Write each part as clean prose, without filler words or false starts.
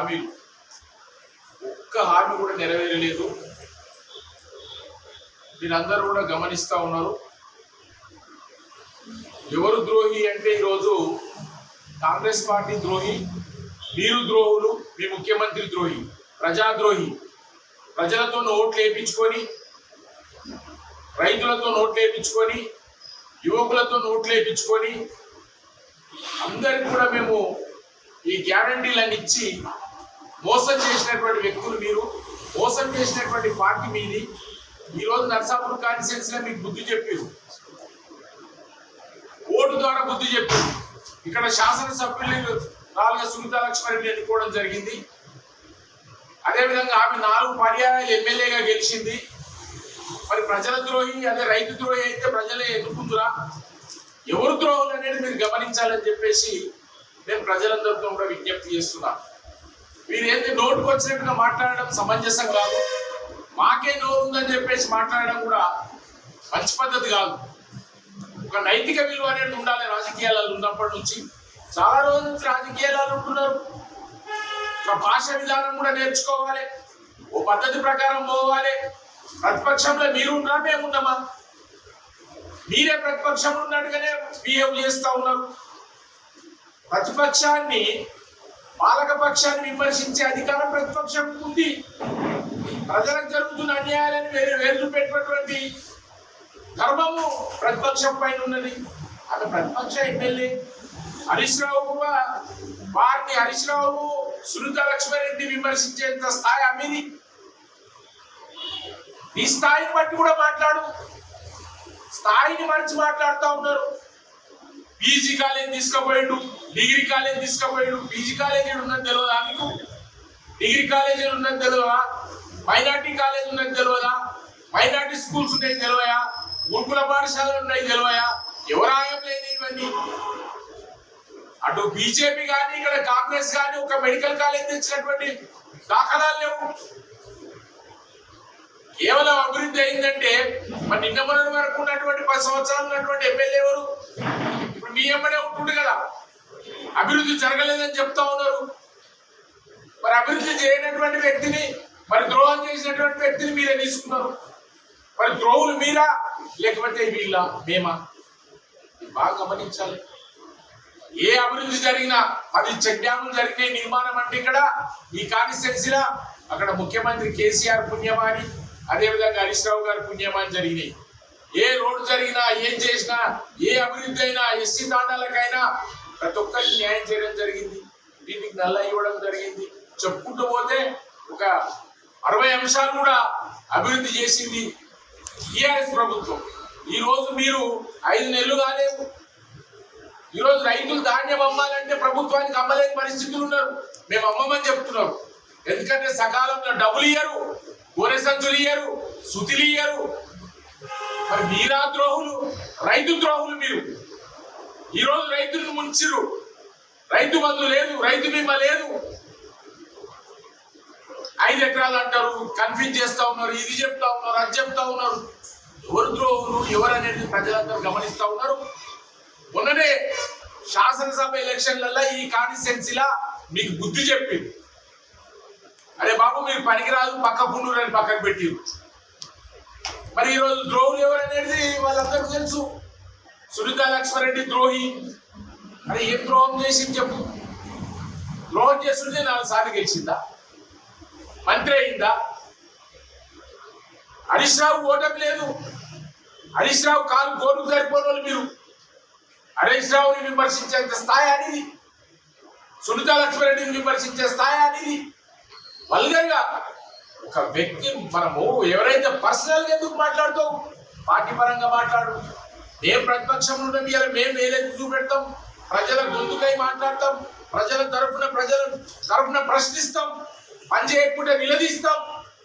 హామీలు ఒక్క హామీ కూడా నెరవేరలేదు. మీరందరూ కూడా గమనిస్తూ ఉన్నారు. ఎవరు ద్రోహి అంటే ఈరోజు కాంగ్రెస్ పార్టీ ద్రోహి, మీరు ద్రోహులు, మీ ముఖ్యమంత్రి ద్రోహి, ప్రజాద్రోహి. ప్రజలతో ఓట్లు వేయించుకొని, రైతులతో ఓట్లు వేయించుకొని, యువకులతో ఓట్లు వేయించుకొని అందరికి కూడా మేము ఈ గ్యారంటీలన్నీ ఇచ్చి మోసం చేసినటువంటి వ్యక్తులు మీరు, మోసం చేసినటువంటి పార్టీ మీది. ఈరోజు నర్సాపూర్ కాన్స్టిట్యున్సీలో మీకు బుద్ధి చెప్పారు, ఓటు ద్వారా బుద్ధి చెప్పారు. ఇక్కడ శాసనసభ్యులు నాలుగు సునీతా లక్ష్మారెడ్డి ఎన్నుకోవడం జరిగింది. అదేవిధంగా ఆమె 4 పర్యాయాలు ఎమ్మెల్యేగా గెలిచింది. మరి ప్రజల ద్రోహి, అదే రైతు ద్రోహి అయితే ప్రజలే ఎన్నుకుంటురా? ఎవరు ద్రోహులు అనేది మీరు గమనించాలని చెప్పేసి నేను ప్రజలందరితో కూడా విజ్ఞప్తి చేస్తున్నా. మీరేంటి నోటుకు వచ్చినట్టుగా మాట్లాడడం సమంజసం కాదు. మాకే నోరు ఉందని చెప్పేసి మాట్లాడడం కూడా మంచి పద్ధతి కాదు. ఒక నైతిక విలువ అనేది ఉండాలి. రాజకీయాలలో ఉన్నప్పటి నుంచి, చాలా రోజుల నుంచి రాజకీయాలలో ఉంటున్నారు. ఒక భాష విధానం కూడా నేర్చుకోవాలి, ఓ పద్ధతి ప్రకారం పోవాలి. ప్రతిపక్షంలో మీరు ఉన్నారా, మేము ఉన్నామా? మీరే ప్రతిపక్షంలో ఉన్నట్టుగానే బిహేవ్ చేస్తూ ఉన్నారు. ప్రతిపక్షాన్ని, పాలక పక్షాన్ని విమర్శించే అధికారం ప్రతిపక్షం ఉంది. ప్రజలకు జరుగుతున్న అన్యాయాలను వేలు పెట్టినటువంటి ధర్మము ప్రతిపక్షం పైన ఉన్నది. అది ప్రతిపక్ష ఎమ్మెల్యే హరీష్ రావు వారిని, హరీష్ రావు సునీతా లక్ష్మారెడ్డి విమర్శించేంత స్థాయి అమ్మిది. ఈ స్థాయిని బట్టి కూడా మాట్లాడు, స్థాయిని మరిచి మాట్లాడుతూ ఉన్నారు. పీజీ కాలేజ్ తీసుకుపోయాడు, డిగ్రీ కాలేజ్ తీసుకుపోయాడు. పీజీ కాలేజీ ఉన్నది తెలియదా మీకు? డిగ్రీ కాలేజీ ఉన్నది తెలియదా? మైనార్టీ కాలేజ్ ఉన్నది తెలియదా? మైనార్టీ స్కూల్స్ ఉన్నాయి తెలియదా? గురుకుల పాఠశాలలు ఉన్నాయి తెలియదా? ఎవరాయం లేదు ఇవన్నీ. అటు బీజేపీ కానీ ఇక్కడ కాంగ్రెస్ కానీ ఒక మెడికల్ కాలేజ్ తెచ్చినటువంటి దాఖలాలు లేవు. కేవలం అభివృద్ధి అయిందంటే మరి నిన్న మొన్నటి వరకు ఉన్నటువంటి 10 సంవత్సరాలు ఉన్నటువంటి ఎమ్మెల్యే ఎవరు? ఇప్పుడు మీ ఎమ్మడే ఉంటుండు కదా. అభివృద్ధి జరగలేదని చెప్తా ఉన్నారు. మరి అభివృద్ధి చేయనటువంటి వ్యక్తిని, మరి ద్రోహం చేసినటువంటి వ్యక్తిని మీరే తీసుకున్నారు. మరి ద్రోహులు మీరా లేకపోతే వీళ్ళ మేమా? బాగా గమనించాలి. ఏ అభివృద్ధి జరిగినా, 10 చెక్ డ్యాములు జరిగినాయి నిర్మాణం అంటే ఇక్కడ ఈ కాన్స్టిట్యున్సీలో, అక్కడ ముఖ్యమంత్రి కేసీఆర్ పుణ్యమాని, అదేవిధంగా హరీష్ రావు గారి పుణ్యమాని జరిగినాయి. ఏ రోడ్డు జరిగినా, ఏం చేసినా, ఏ అభివృద్ధి అయినా, ఎస్సీ తాండాలకైనా ప్రతి ఒక్కరికి న్యాయం చేయడం జరిగింది. వీటికి నల్ల ఇవ్వడం జరిగింది. చెప్పుకుంటూ పోతే ఒక 60 అంశాలు కూడా అభివృద్ధి చేసింది టీఆర్ఎస్ ప్రభుత్వం. ఈరోజు మీరు 5 నెలలు కాలేదు. ఈరోజు రైతులు ధాన్యం అమ్మాలంటే ప్రభుత్వానికి అమ్మలేని పరిస్థితులు ఉన్నారు. మేము అమ్మమని చెప్తున్నారు. ఎందుకంటే సకాలంలో డబ్బులు ఇయ్యరు, గోనె సంచులు ఇయ్యరు, సుతిలు ఇయ్యరు. మరి మీరా ద్రోహులు, రైతు ద్రోహులు మీరు. ఈరోజు రైతులను ముంచిరు. రైతు బంధు లేదు, రైతు బీమా లేదు. 5 ఎకరాలు అంటారు, కన్ఫ్యూజ్ చేస్తా ఉన్నారు. ఇది చెప్తా ఉన్నారు, అది చెప్తా ఉన్నారు. ఎవరు ద్రోహులు, ఎవరు అనేది ప్రజలందరూ గమనిస్తా ఉన్నారు. మొన్ననే శాసనసభ ఎలక్షన్లలో ఈ కాన్స్టిట్యున్సీలా మీకు బుద్ధి చెప్పింది. అరే బాబు మీరు పనికిరాదు, పక్కకుండు అని పక్కకు పెట్టిరు. మరి ఈరోజు ద్రోహులు ఎవరు అనేది వాళ్ళందరికీ తెలుసు. సునీతా లక్ష్మారెడ్డి ద్రోహి. అరే ఏం ద్రోహం చేసింది చెప్పు? ద్రోహం చేస్తుంటే 4 సార్లు గెలిచిందా? మంత్రి అయిందా? హరీష్ రావు ఓటమి లేదు. హరీష్ రావు కాలు గోరుకు సరిపోని వాళ్ళు మీరు. హరీష్ రావుని విమర్శించేంత స్థాయి అనేది, సునీతా లక్ష్మారెడ్డిని విమర్శించే స్థాయి అనేది వల్గర్గా ఒక వ్యక్తి. మనము ఎవరైతే పర్సనల్గా ఎందుకు మాట్లాడుతావు? పార్టీ పరంగా మాట్లాడు. మేము ప్రతిపక్షంలో ఉన్నాం, ఇలా మేము ఏదైతే చూపెడతాం, ప్రజల గొంతుకై మాట్లాడతాం, ప్రజల తరఫున ప్రశ్నిస్తాం, పని చేయకపోతే నిలదీస్తాం,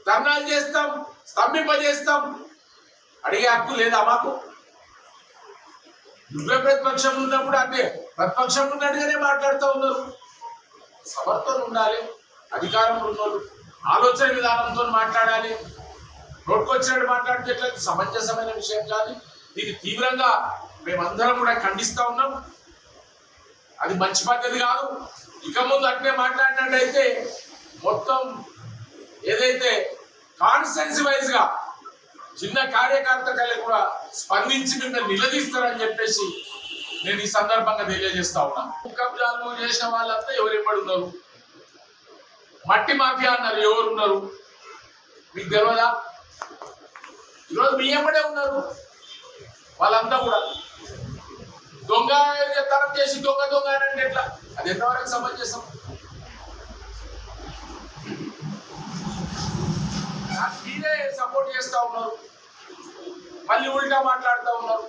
ధర్నాలు చేస్తాం, స్తంభింపజేస్తాం. అడిగే హక్కు లేదా మాకు? నువ్వే ప్రతిపక్షంలో ఉన్నప్పుడు అంటే ప్రతిపక్షంలో ఉన్నట్టుగానే మాట్లాడుతూ ఉన్నారు. సమర్థన ఉండాలి. అధికారంలో ఉన్నోళ్ళు ఆలోచన విధానంతో మాట్లాడాలి. నోటుకొచ్చినట్టు మాట్లాడితే సమంజసమైన విషయం కాదు. దీన్ని తీవ్రంగా మేమందరం కూడా ఖండిస్తూ ఉన్నాం. అది మంచి పద్ధతి కాదు. ఇక ముందు అట్నే మాట్లాడినట్టయితే మొత్తం ఏదైతే కాన్స్టెన్సీ వైజ్ గా చిన్న కార్యకర్తలు కూడా స్పందించి మిమ్మల్ని నిలదీస్తారని చెప్పేసి నేను ఈ సందర్భంగా తెలియజేస్తా ఉన్నా. కబ్జాలు చేసిన వాళ్ళంతా ఎవరెప్పుడు ఉన్నారు, మట్టి మాఫియా అన్నారు ఎవరున్నారు మీకు తెలియదా? ఈరోజు మీ ఎమ్మడే ఉన్నారు వాళ్ళంతా కూడా. దొంగ తరం చేసి దొంగ దొంగ అంటే ఎట్లా? అది ఎంతవరకు సమంజసం? మీరే సపోర్ట్ చేస్తా ఉన్నారు, మళ్ళీ ఉల్టా మాట్లాడుతూ ఉన్నారు.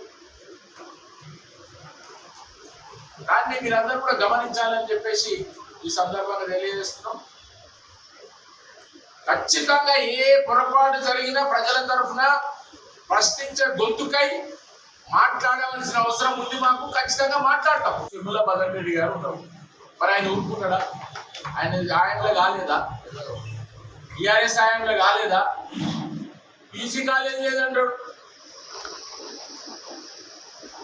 దాన్ని మీరందరూ కూడా గమనించాలని చెప్పేసి ఈ సందర్భంగా తెలియజేస్తున్నాం. ఖచ్చితంగా ఏ పొరపాటు జరిగినా ప్రజల తరఫున ప్రశ్నించే గొంతుకై మాట్లాడవలసిన అవసరం ఉంది మాకు. ఖచ్చితంగా మాట్లాడతాం. తిరుమల భగత్ రెడ్డి గారు ఉంటారు, మరి ఆయన ఊరుకున్నాడా? ఆయన ఆయనలో కాలేదా? టీఆర్ఎస్ ఆయనలో కాలేదా? పీజీ కాలేజ్ లేదంటాడు,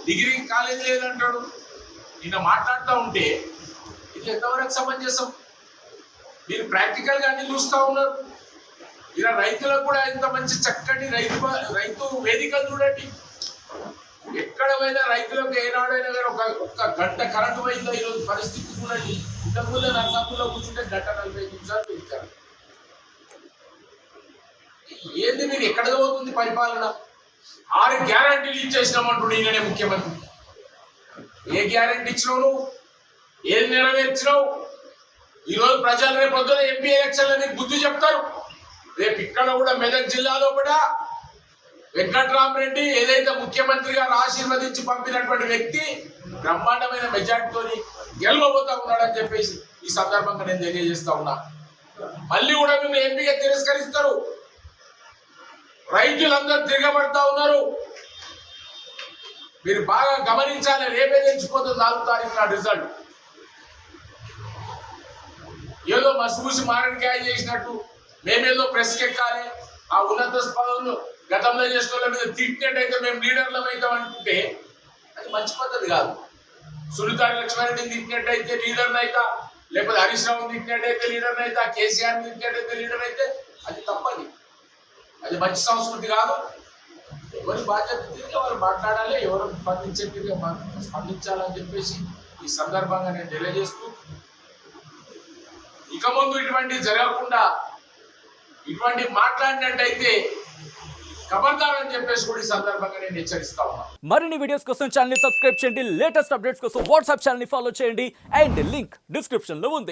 డిగ్రీ కాలేజ్ లేదంటాడు. నిన్న మాట్లాడుతూ ఉంటే ఇది ఎంతవరకు సమంజసం? మీరు ప్రాక్టికల్ గా అన్ని చూస్తూ ఉన్నారు. ఇలా రైతులకు కూడా ఇంత మంచి చక్కటి రైతు వేదికలు చూడండి. ఎక్కడ పోయినా రైతులకు ఏనాడైనా కానీ ఒక్క గంట కరెంటు పోయిందో ఈరోజు పరిస్థితి చూడండి. ఇంతకుముందు నర్సాపుల్లో కూర్చుంటే గంట 45 నిమిషాలు పెంచారు. ఏంది మీరు ఎక్కడ పోతుంది పరిపాలన? 6 గ్యారంటీలు ఇచ్చేసినామంటుడు ఈయననే ముఖ్యమంత్రి. ఏ గ్యారంటీ ఇచ్చినావు నువ్వు? ఏది నెరవేర్చినావు? ఈరోజు ప్రజలు రేపు పొద్దున ఎంపీ ఎలక్షన్లని బుద్ధి చెప్తారు. రేపు ఇక్కడ కూడా మెదక్ జిల్లాలో కూడా వెంకట్రామరెడ్డి ఏదైతే ముఖ్యమంత్రి గారు ఆశీర్వదించి పంపినటువంటి వ్యక్తి బ్రహ్మాండమైన మెజార్టీతో గెలవబోతా ఉన్నాడని చెప్పేసి ఈ సందర్భంగా నేను తెలియజేస్తా ఉన్నా. మళ్ళీ కూడా మేము ఎంపీగా తిరస్కరిస్తారు. రైతులందరూ తిరగబడతా ఉన్నారు. మీరు బాగా గమనించాలి. రేపే తెలిసిపోతుంది 4వ తారీఖు నా రిజల్ట్. ఏదో మసిమూసి మారణకాయ చేసినట్టు మేమేదో ప్రెస్కి ఎక్కాలి, ఆ ఉన్నత పదవులు గతంలో చేసిన వాళ్ళ మీద తిట్టినట్టయితే మేము లీడర్లం అవుతాం అనుకుంటే అది మంచి పద్ధతి కాదు. సునీతారి లక్ష్మారెడ్డిని తిట్టినట్టయితే లీడర్ని అవుతా, లేకపోతే హరీష్ రావుని తిట్టినట్టయితే లీడర్ని అవుతా, కేసీఆర్ని తిట్టినట్టయితే లీడర్ అయితే అది తప్పది. అది మంచి సంస్కృతి కాదు. ఎవరి బాధ్యత తిరిగి వాళ్ళు మాట్లాడాలి, ఎవరు స్పందించే తిరిగి స్పందించాలని చెప్పేసి ఈ సందర్భంగా నేను తెలియజేస్తూ, ఇక ముందు ఇటువంటి జరగకుండా ఇటువంటి మాట్లాడినట్టయితే ఖబర్దార్ అని చెప్పేసి కూడా ఈ సందర్భంగా నేను హెచ్చరిస్తా ఉన్నా. మరిన్ని వీడియోస్ కోసం ఛానల్ ని సబ్స్క్రైబ్ చేయండి. లేటెస్ట్ అప్డేట్స్ కోసం వాట్సాప్ ఛానల్ ని ఫాలో చేయండి. అండ్ లింక్ డిస్క్రిప్షన్ లో ఉంది.